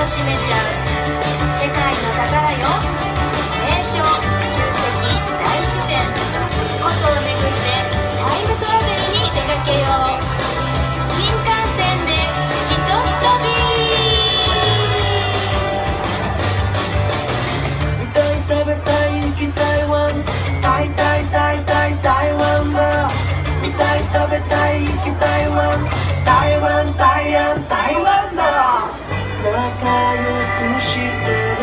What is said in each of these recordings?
楽しめちゃう世界の宝よ。名所、旧跡、大自然、古都を巡ってタイムトラベルに出かけよう。新幹線でひとっ飛び。見たい食べたい行きたいワン、タイタイタイタイ台湾だ。見たい食べたい行きたいワン、台湾台湾台湾だ。仲良くしてね、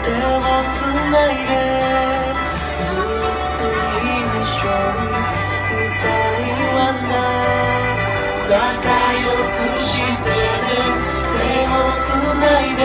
手をつないで、ずっと一緒にいたいわな。仲良くしてね、手をつないで